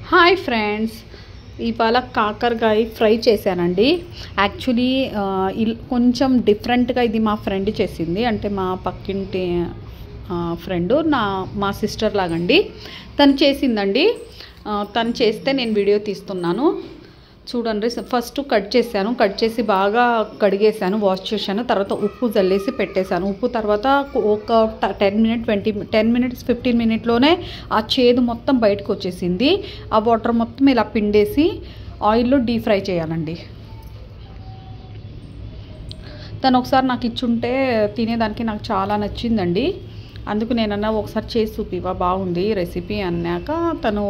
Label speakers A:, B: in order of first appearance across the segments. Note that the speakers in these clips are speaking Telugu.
A: హాయ్ ఫ్రెండ్స్, ఇవాళ కాకరకాయ ఫ్రై చేశానండి. యాక్చువల్లీ కొంచెం డిఫరెంట్గా ఇది మా ఫ్రెండ్ చేసింది. అంటే మా పక్కింటి ఫ్రెండ్ మా సిస్టర్ లాగండి. తను చేసిందండి. తను చేస్తే నేను వీడియో తీస్తున్నాను. చూడండి, ఫస్ట్ కట్ చేసి బాగా కడిగేసాను, వాష్ చేశాను. తర్వాత ఉప్పు జల్లేసి పెట్టేశాను. ఉప్పు తర్వాత ఒక 10 మినిట్స్ 15 మినిట్లోనే ఆ చేదు మొత్తం బయటకు వచ్చేసింది. ఆ వాటర్ మొత్తం ఇలా పిండేసి ఆయిల్లో డీప్ ఫ్రై చేయాలండి. తను ఒకసారి నాకు ఇచ్చుంటే తినేదానికి నాకు చాలా నచ్చిందండి. అందుకు నేనన్నా ఒకసారి చేసి చూపివా, బాగుంది రెసిపీ అన్నాక తను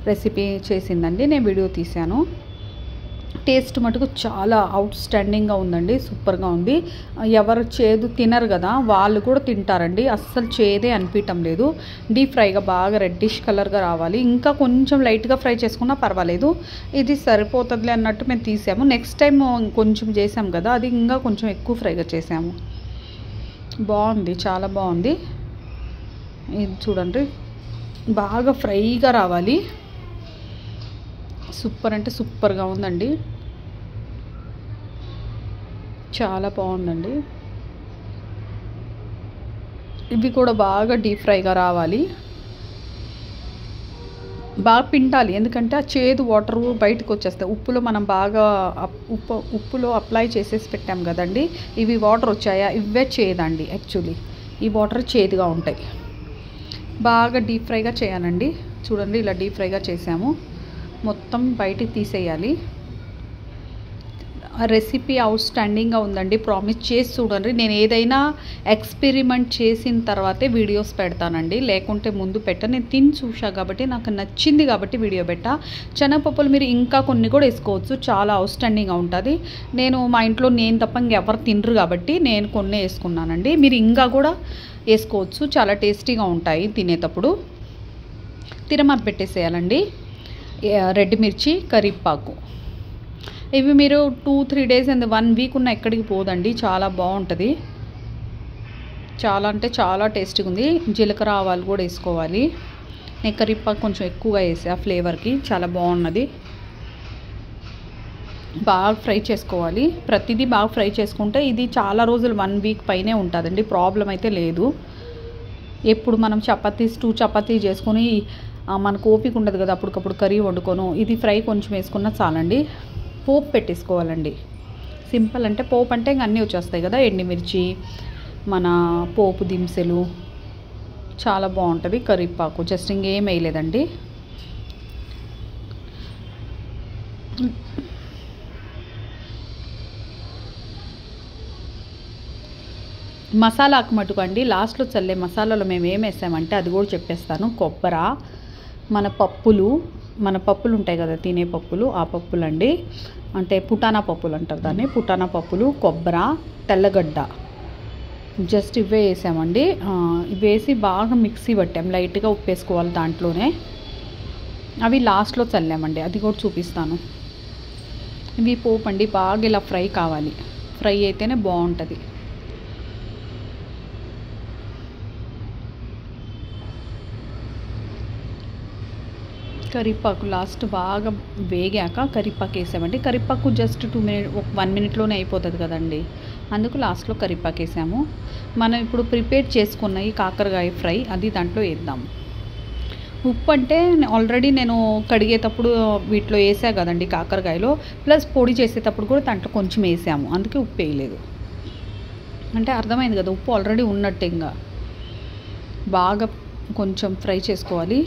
A: రెసిపీ చేసిందండి. నేను వీడియో తీశాను. టేస్ట్ మటుకు చాలా అవుట్ స్టాండింగ్గా ఉందండి, సూపర్గా ఉంది. ఎవరు చేదు తినరు కదా, వాళ్ళు కూడా తింటారండి. అస్సలు చేదే అనిపించటం లేదు. డీప్ ఫ్రైగా బాగా రెడ్డిష్ కలర్గా రావాలి. ఇంకా కొంచెం లైట్గా ఫ్రై చేసుకున్నా పర్వాలేదు. ఇది సరిపోతుందిలే అన్నట్టు మేము తీసాము. నెక్స్ట్ టైం కొంచెం చేసాము కదా, అది ఇంకా కొంచెం ఎక్కువ ఫ్రైగా చేసాము. బాగుంది, చాలా బాగుంది. ఇది చూడండి, బాగా ఫ్రైగా రావాలి. సూపర్ అంటే సూపర్గా ఉందండి, చాలా బాగుందండి. ఇవి కూడా బాగా డీప్ ఫ్రైగా రావాలి, బాగా పిండాలి. ఎందుకంటే ఆ చేదు వాటర్ బయటకు వచ్చేస్తాయి. ఉప్పులో మనం బాగా ఉప్పులో అప్లై చేసేసి పెట్టాం కదండి. ఇవి వాటర్ వచ్చాయా, ఇవే చేదండి. యాక్చువల్లీ ఈ వాటర్ చేదుగా ఉంటాయి. బాగా డీప్ ఫ్రైగా చేయాలండి. చూడండి, ఇలా డీప్ ఫ్రైగా చేసాము. మొత్తం బయటికి తీసేయాలి. ఆ రెసిపీ అవుట్ స్టాండింగ్గా ఉందండి. ప్రామిస్ చేసి చూడండి. నేను ఏదైనా ఎక్స్పెరిమెంట్ చేసిన తర్వాతే వీడియోస్ పెడతానండి, లేకుంటే ముందు నేను తిని చూసా కాబట్టి నాకు నచ్చింది కాబట్టి వీడియో పెట్టా. శనగపప్పులు మీరు ఇంకా కొన్ని కూడా వేసుకోవచ్చు, చాలా అవుట్ స్టాండింగ్గా ఉంటుంది. మా ఇంట్లో నేను తప్ప ఇంకెవరు తినరు కాబట్టి నేను కొన్ని వేసుకున్నానండి. మీరు ఇంకా కూడా వేసుకోవచ్చు, చాలా టేస్టీగా ఉంటాయి తినేటప్పుడు. తిరమత పెట్టేసేయాలండి. రెడ్ మిర్చి, కరివేపాకు, ఇవి మీరు 2-3 డేస్ అండ్ 1 వీక్ ఉన్న ఎక్కడికి పోదండి, చాలా బాగుంటుంది. చాలా అంటే చాలా టేస్టీగా ఉంది. జీలకర్ర ఆవాలు కూడా వేసుకోవాలి. నేను కరివేపాకు కొంచెం ఎక్కువగా వేసా ఫ్లేవర్కి, చాలా బాగున్నది. బాగా ఫ్రై చేసుకోవాలి. ప్రతిదీ బాగా ఫ్రై చేసుకుంటే ఇది చాలా రోజులు 1 వీక్ పైనే ఉంటుందండి, ప్రాబ్లం అయితే లేదు. ఎప్పుడు మనం 2 చపాతీ చేసుకొని మనకు ఓపిక ఉండదు కదా, అప్పటికప్పుడు కర్రీ వండుకోను. ఇది ఫ్రై కొంచెం వేసుకున్నా చాలండి. పోపు పెట్టేసుకోవాలండి. సింపుల్ అంటే పోపు అంటే ఇంక అన్నీ వచ్చేస్తాయి కదా, ఎండుమిర్చి, మన పోపు దినుసులు, చాలా బాగుంటుంది. కరివేపాకు జస్ట్ ఇంకేం వేయలేదండి. మసాలాకు మటుకండి లాస్ట్లో చల్లే మసాలాలో మేము ఏం వేసామంటే అది కూడా చెప్పేస్తాను. కొబ్బరి, మన పప్పులు ఉంటాయి కదా, తినే పప్పులు, ఆ పప్పులు అండి. అంటే పుటానా పప్పులు అంటారు దాన్ని. పుటానా పప్పులు, కొబ్బరి, తెల్లగడ్డ, జస్ట్ ఇవే వేసామండి. ఇవి వేసి బాగా మిక్సీ పట్టాం. లైట్గా ఉప్పు వేసుకోవాలి దాంట్లోనే. అవి లాస్ట్లో చల్లామండి, అది కూడా చూపిస్తాను. ఇవి పోపు అండి, బాగా ఇలా ఫ్రై కావాలి. ఫ్రై అయితేనే బాగుంటుంది. కరివేపాకు లాస్ట్ బాగా వేగాక కరివేపాకు వేసామండి. కరివేపాకు జస్ట్ 1 మినిట్లోనే అయిపోతుంది కదండి, అందుకు లాస్ట్లో కరివేపాకు వేసాము. మనం ఇప్పుడు ప్రిపేర్ చేసుకున్న ఈ కాకరకాయ ఫ్రై అది దాంట్లో వేద్దాం. ఉప్పు అంటే ఆల్రెడీ నేను కడిగేటప్పుడు వీటిలో వేసా కదండి కాకరకాయలో, ప్లస్ పొడి చేసేటప్పుడు కూడా దాంట్లో కొంచెం వేసాము, అందుకే ఉప్పు వేయలేదు. అంటే అర్థమైంది కదా, ఉప్పు ఆల్రెడీ ఉన్నట్టే. ఇంకా బాగా కొంచెం ఫ్రై చేసుకోవాలి.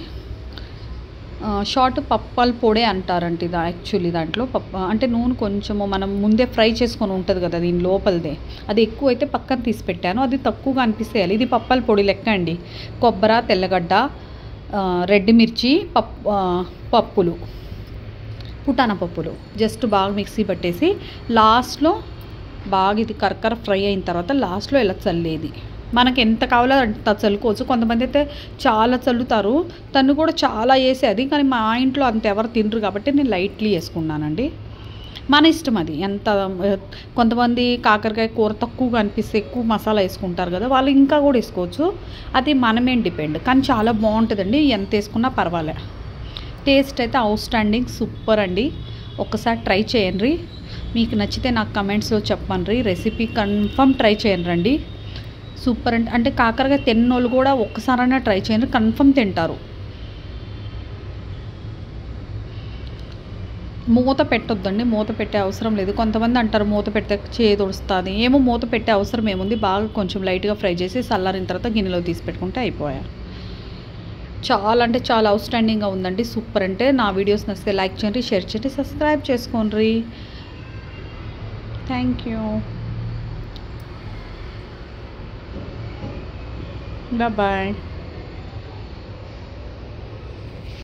A: షార్ట్ పప్పల పొడే అంటారంట ఇది. యాక్చువల్లీ దాంట్లో అంటే నూనె కొంచెము మనం ముందే ఫ్రై చేసుకొని ఉంటుంది కదా దీని లోపలదే, అది ఎక్కువ అయితే పక్కన తీసి పెట్టాను, అది తక్కువగా అనిపిస్తేయాలి. ఇది పప్పల పొడి లెక్క అండి. కొబ్బరి, తెల్లగడ్డ, రెడ్ మిర్చి, పప్పులు, పుటానా పప్పులు జస్ట్ బాగా మిక్సీ పట్టేసి లాస్ట్లో బాగా ఇది కరకర ఫ్రై అయిన తర్వాత లాస్ట్లో ఇలా చల్లేది. మనకి ఎంత కావాలో అంత చల్లుకోవచ్చు. కొంతమంది అయితే చాలా చల్లుతారు, తను కూడా చాలా వేసేది. కానీ మా ఇంట్లో అంత ఎవరు తినరు కాబట్టి నేను లైట్లీ వేసుకున్నానండి. మన ఇష్టం అది. ఎంత కొంతమంది కాకరకాయ కూర తక్కువగా అనిపిస్తే ఎక్కువ మసాలా వేసుకుంటారు కదా, వాళ్ళు ఇంకా కూడా వేసుకోవచ్చు. అది మనమేం డిపెండ్. కానీ చాలా బాగుంటుందండి, ఎంత వేసుకున్నా పర్వాలే. టేస్ట్ అయితే అవుట్ స్టాండింగ్ సూపర్ అండి. ఒక్కసారి ట్రై చేయండి. మీకు నచ్చితే నాకు కమెంట్స్లో చెప్పండి. రెసిపీ కన్ఫర్మ్ ట్రై చేయండి. సూపర్ అంటే కాకరకాయ తిన్నోళ్ళు కూడా ఒక్కసారైనా ట్రై చేయండి, కన్ఫర్మ్ తింటారు. మూత పెట్టొద్దండి, మూత పెట్టే అవసరం లేదు. కొంతమంది అంటారు మూత పెడితే చేదు వస్తుంది. ఏమో మూత పెట్టే అవసరం ఏముంది, బాగా కొంచెం లైట్గా ఫ్రై చేసి చల్లారిన తర్వాత గిన్నెలో తీసి పెట్టుకుంటే అయిపోయా. చాలా అంటే చాలా అవుట్ స్టాండింగ్గా ఉందండి. సూపర్ అంటే నా వీడియోస్ నచ్చితే లైక్ చేయండి, షేర్ చేయండి, సబ్స్క్రైబ్ చేసుకోండి. Thank you. బాయ్.